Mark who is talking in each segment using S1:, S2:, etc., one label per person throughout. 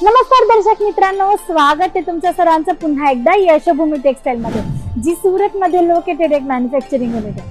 S1: नमस्कार दर्शक मित्रांनो, स्वागत आहे तुमच्या सर्वांचं पुन्हा एकदा यशोभूमी टेक्सटाईल मध्ये, जी सूरत मध्ये लोकेटेड एक मॅन्युफॅक्चरिंग युनिट आहे.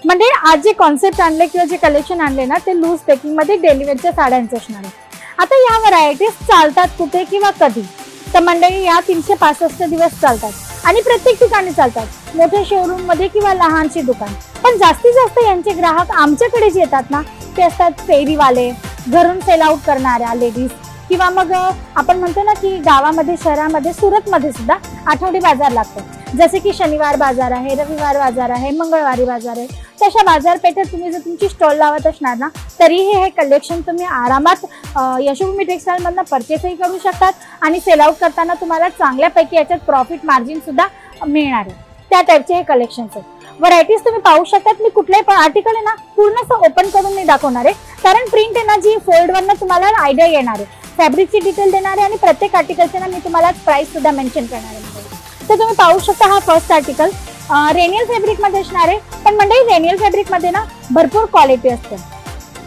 S1: म्हणजे आज जे कॉन्सेप्ट आणले किंवा जे कलेक्शन आणले ना, ते लूज पॅकिंग मध्ये डेली वेअरच्या साड्यांचे असणार आहे. आता या व्हरायटीज चालतात कुठे किंवा कधी, तर मंडळी या 365 दिवस चालतात आणि प्रत्येक ठिकाणी चालतात, मोठ्या शोरूम मध्ये किंवा लहानशी दुकान. पण जास्तीत जास्त यांचे ग्राहक आमच्याकडे जे येतात ना, ते असतात फेरीवाले, घरून सेल आउट करणाऱ्या लेडीज, किंवा मग आपण म्हणतो ना की गावामध्ये शहरामध्ये सुरतमध्ये सुद्धा आठवडी बाजार लागतो. जसे की शनिवार बाजार आहे, रविवार बाजार आहे, मंगळवारी बाजार आहे. तशा बाजारपेठेत तुम्ही जर तुमची स्टॉल लावत असणार ना, तरीही हे कलेक्शन तुम्ही आरामात यशोभूमी टेक्सटाईल मधून परचेसही करू शकतात आणि सेल आउट करताना तुम्हाला चांगल्यापैकी याच्यात प्रॉफिट मार्जिन सुद्धा मिळणार आहे. त्या टाईपचे हे कलेक्शन्स आहेत. व्हरायटीज तुम्ही पाहू शकतात. मी कुठलाही पण आर्टिकल आहे ना पूर्ण ओपन करून नाही दाखवणार आहे, कारण प्रिंट आहे ना जी फोल्ड वरनं तुम्हाला आयडिया येणार आहे. फॅब्रिकची डिटेल देणार आहे आणि प्रत्येक आर्टिकलचे ना मी तुम्हाला प्राइस सुद्धा मेन्शन करणार आहे. तर तुम्ही पाहू शकता हा फर्स्ट आर्टिकल रेनियल फॅब्रिक मध्ये असणार आहे. पण म्हणजे रेनियल फॅब्रिक मध्ये ना भरपूर क्वालिटी असते.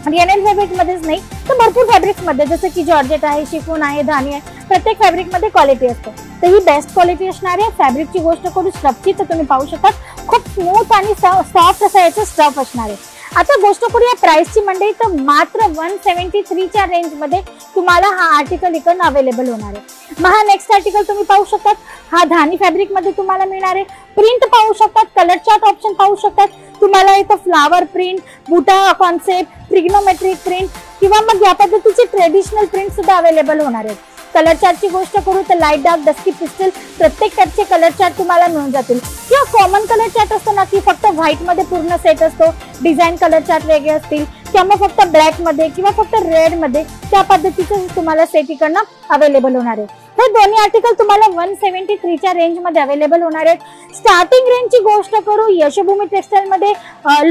S1: रेनियल फॅब्रिक मध्येच नाही तर भरपूर फॅब्रिक्स मध्ये, जसं की जॉर्जेट आहे, शिफॉन आहे, धानी आहे, प्रत्येक फॅब्रिक मध्ये क्वालिटी असते. तर ही बेस्ट क्वालिटी असणार आहे. फॅब्रिकची गोष्ट करू स्टफची, तर तुम्ही पाहू शकता खूप स्मूथ आणि सॉफ्ट असा याचा स्टफ असणार आहे. आता गोष्ट करूया प्राइसची मंडळी, तर मात्र 173 च्या रेंज मध्ये तुम्हाला हा आर्टिकल इकडून अवेलेबल होणार आहे. मग हा नेक्स्ट आर्टिकल तुम्ही पाहू शकतात, हा धानी फॅब्रिक मध्ये तुम्हाला मिळणार आहे. प्रिंट पाहू शकतात, कलर चार्ट ऑप्शन पाहू शकतात. तुम्हाला इथं फ्लावर प्रिंट, बुटा कॉन्सेप्ट, ट्रिग्नोमेट्रिक प्रिंट किंवा मग या पद्धतीचे ट्रेडिशनल प्रिंट सुद्धा अवेलेबल होणार आहेत. कलर चार्टची गोष्ट करू तर लाईट डार्क, डस्की, पिस्टल प्रत्येक टाईपचे कलर चार्ट तुम्हाला मिळून जातील. किंवा कॉमन कलर चार्ट असतो ना की फक्त व्हाईट मध्ये पूर्ण सेट असतो, डिझाईन कलर चार्ट वेगळे असतील, किंवा मग फक्त ब्लॅक मध्ये किंवा फक्त रेड मध्ये, त्या पद्धतीचे तुम्हाला सेट इकडनं अवेलेबल होणार आहे. हे दोन्ही आर्टिकल तुम्हाला 173 च्या रेंज मध्ये अवेलेबल होणार आहेत. स्टार्टिंग रेंजची गोष्ट करू यशोभूमी टेक्सटाईल मध्ये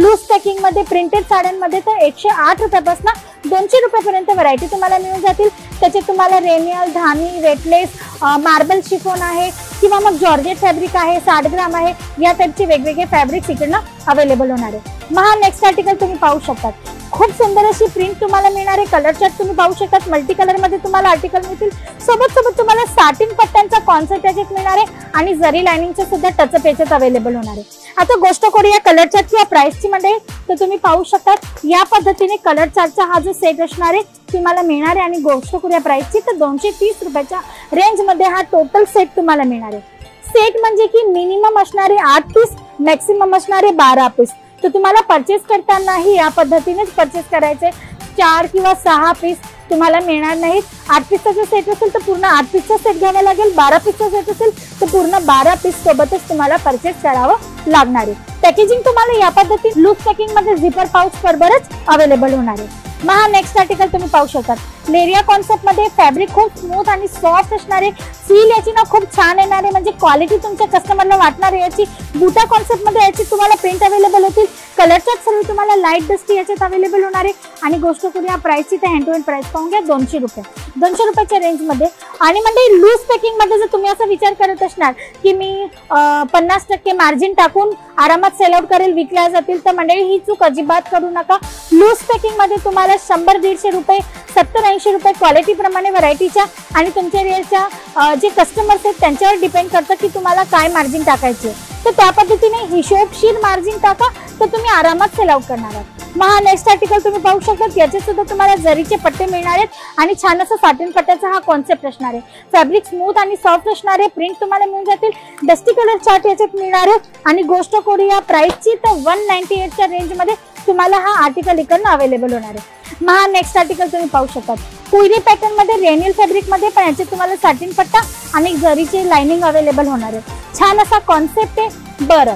S1: लूज पॅकिंग मध्ये प्रिंटेड साड्यांमध्ये तर 108 रुपयापासून 200 रुपयापर्यंत व्हरायटी तुम्हाला मिळून जातील. त्याचे तुम्हाला रेनियल, धानी, वेटलेस, मार्बल शिफॉन आहे किंवा मग जॉर्जेट फॅब्रिक आहे, 60 ग्राम आहे, या टाईपचे वेगवेगळे फॅब्रिक्स इकडनं अवेलेबल होणार आहे. मग हा नेक्स्ट आर्टिकल तुम्ही पाहू शकतात. खूप सुंदर अशी प्रिंट तुम्हाला मिळणार आहे. कलर चार्ट तुम्ही पाहू शकतात, मल्टी कलर मध्ये तुम्हाला आर्टिकल मिळतील. सोबत तुम्हाला साटिन पट्ट्यांचा कॉन्सेप्ट याच्यात मिळणार आहे आणि जरी लाइनिंगचे सुद्धा टचअप याच्यात अवेलेबल होणार आहे. आता गोष्ट करूया कलर चार्ट किंवा प्राइसची मध्ये, तर तुम्ही पाहू शकतात या पद्धतीने कलर चार्टचा हा जो सेट असणार आहे तुम्हाला मिळणार आहे. आणि गोष्ट करूया प्राइसची, तर 230 रुपयाच्या रेंज मध्ये हा टोटल सेट तुम्हाला मिळणार आहे. सेट म्हणजे की मिनिमम असणारे 8 पीस, मॅक्सिमम असणारे 12 पीस. तर तुम्हाला परचेस करतानाही या पद्धतीनेच परचेस करायचे. 4 किंवा 6 पीस तुम्हाला मिळणार नाहीत. 8 पीसचा जर सेट असेल तर पूर्ण 8 पीसचा सेट घ्यावा लागेल. 12 पीसचा सेट असेल तर पूर्ण 12 पीस सोबतच तुम्हाला परचेस करावं लागणार आहे. पॅकेजिंग तुम्हाला या पद्धतीने लूज पॅकिंग मध्ये झिपर पाउच बरोबरच अवेलेबल होणार आहे. मग हा नेक्स्ट आर्टिकल तुम्ही पाहू शकतात. लेरिया कॉन्सेप्ट मध्ये फॅब्रिक खूप स्मूथ आणि सॉफ्ट असणार आहे. फील याची ना खूप छान येणार आहे, म्हणजे क्वालिटी तुमच्या कस्टमरला वाटणार आहे याची. बुटा कॉन्सेप्ट मध्ये याची तुम्हाला प्रिंट अवेलेबल होतील. कलर चार्ट सर्व तुम्हाला लाईट डस्टी याच्यात अवेलेबल होणार आहे. आणि गोष्ट करूया प्राइसची, तर हँड टू हँड प्राइस पाहून घ्या 200 रुपये, 200 रुपयाच्या रेंज मध्ये. आणि म्हणजे लूज पॅकिंग मध्ये जर तुम्ही असा विचार करत असणार की मी 50% मार्जिन टाकून आरामात सेल आउट करेल, विकल्या जातील, तर मंडळी ही चूक अजिबात करू नका. लूज पॅकिंग मध्ये तुम्हाला 100-150 रुपये, 70-80 रुपये क्वालिटी प्रमाणे व्हरायटीच्या आणि तुमच्या एरियाच्या जे कस्टमर्स आहेत त्यांच्यावर डिपेंड करतं की तुम्हाला काय मार्जिन टाकायचे. तर त्या पद्धतीने हिशोबशीर मार्जिन टाका, तर तुम्ही आरामात सेल आउट करणार आहात. मग हा नेक्स्ट आर्टिकल तुम्ही पाहू शकता. याचे सुद्धा तुम्हाला जरीचे पट्टे मिळणार आहेत आणि छान असं साटिन पट्ट्याचा हा कॉन्सेप्ट असणार आहे. फॅब्रिक स्मूथ आणि सॉफ्ट असणार आहे. प्रिंट तुम्हाला मिळून जातील. डस्टी कलर चार्ट याच्यात मिळणार आहे. आणि गोष्ट करूया प्राइसची, तर 198 च्या रेंज मध्ये तुम्हाला हा आर्टिकल इकडनं अवेलेबल होणार आहे. मग हा नेक्स्ट आर्टिकल तुम्ही पाहू शकतात. पुरी पॅटर्न मध्ये रेनियल फॅब्रिक मध्ये पण याचे तुम्हाला साटिन पट्टा आणि जरीचे लाइनिंग अवेलेबल होणार आहे. छान असा कॉन्सेप्ट आहे. बरं,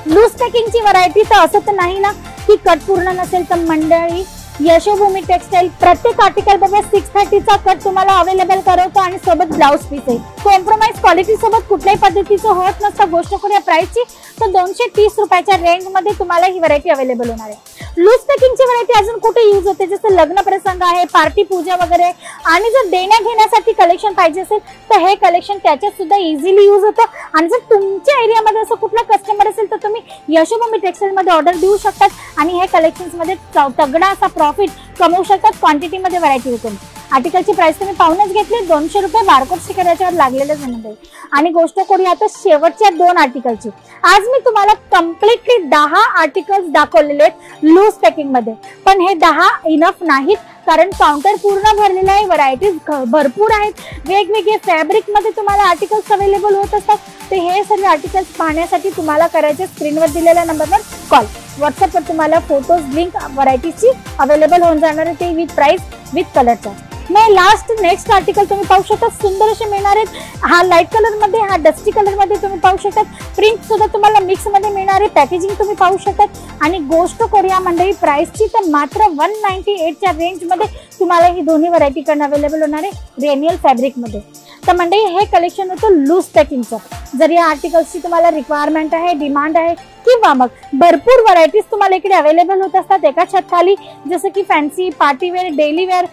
S1: लूज पॅकिंगची व्हरायटी तर असं तर नाही ना की कट पूर्ण नसेल, तर मंडळी यशोभूमी टेक्सटाईल प्रत्येक आर्टिकल बघा 630 चा कट तुम्हाला अवेलेबल करवतो आणि सोबत ब्लाउज पीस आहे. कॉम्प्रोमाइज क्वालिटी सोबत कुठल्याही पद्धतीचं होत नसतं. गोष्ट करूया प्राइसची, तर 230 रुपयाच्या रेंज मध्ये तुम्हाला ही व्हरायटी अवेलेबल होणार आहे. लूज पॅकिंगची व्हरायटी अजून कुठे यूज होते, जसं लग्न प्रसंग आहे, पार्टी पूजा वगैरे, आणि जर देण्या घेण्यासाठी कलेक्शन पाहिजे असेल तर हे कलेक्शन त्याच्यात सुद्धा इझिली यूज होतं. आणि जर तुमच्या एरियामध्ये असं कुठला कस्टमर असेल तर तुम्ही यशोभूमी टेक्सटाईल मध्ये ऑर्डर देऊ शकतात आणि हे कलेक्शन्स मध्ये तगडा असा प्रॉफिट कमवू शकतात क्वांटिटी मध्ये व्हरायटी विकून. आर्टिकलची प्राइस तुम्ही पाहूनच घेतली, 200 रुपये बारकोड स्टिकर याच्यावर लागलेलंच आहे. आणि गोष्ट करूया आता शेवटच्या 2 आर्टिकलची. आज मी तुम्हाला कम्प्लिटली 10 आर्टिकल्स दाखवलेले आहेत लूज पॅकिंग मध्ये, पण हे 10 इनफ नाहीत, कारण काउंटर पूर्ण भरलेला आहे, व्हरायटीज भरपूर आहेत, वेगवेगळे फॅब्रिक मध्ये तुम्हाला आर्टिकल्स अवेलेबल होत असतात. तर हे सर्व आर्टिकल्स पाहण्यासाठी तुम्हाला करायचे स्क्रीनवर दिलेल्या नंबरवर कॉल. व्हॉट्सअपवर तुम्हाला फोटोज, लिंक व्हरायटीची अवेलेबल होऊन जाणार आहे, ते विथ प्राइस विथ कलरचा. मग लास्ट नेक्स्ट आर्टिकल तुम्ही पाहू शकता, सुंदर असे मिळणार आहेत. हा लाईट कलर मध्ये, हा डस्टी कलर मध्ये तुम्ही पाहू शकतात. प्रिंट सुद्धा तुम्हाला मिक्स मध्ये मिळणार आहे. पॅकेजिंग तुम्ही पाहू शकतात. आणि गोष्ट करूया मंडळी प्राइसची, तर मात्र 198च्या रेंज मध्ये तुम्हाला ही दोन्ही व्हरायटी कडून अवेलेबल होणार आहे रेनियल फॅब्रिक मध्ये. तर मंडळी हे कलेक्शन होतं लूज पॅकिंगचं. जर या आर्टिकल्सची तुम्हाला रिक्वायरमेंट आहे, डिमांड आहे, किंवा मग भरपूर व्हरायटीज तुम्हाला इकडे अवेलेबल होत असतात एका छत खाली, जसं की fancy, partywear, daily wear,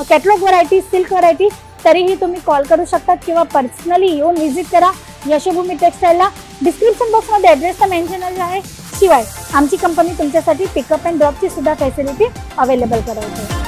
S1: catalogue variety, silk variety, तरीही तुम्ही कॉल करू शकतात किंवा पर्सनली येऊन व्हिजिट करा यशोभूमी टेक्सटाईलला. डिस्क्रिप्शन बॉक्समध्ये ॲड्रेस तर मेन्शन आहे. शिवाय आमची कंपनी तुमच्यासाठी पिकअप अँड ड्रॉपची सुद्धा फॅसिलिटी अवेलेबल करत आहे.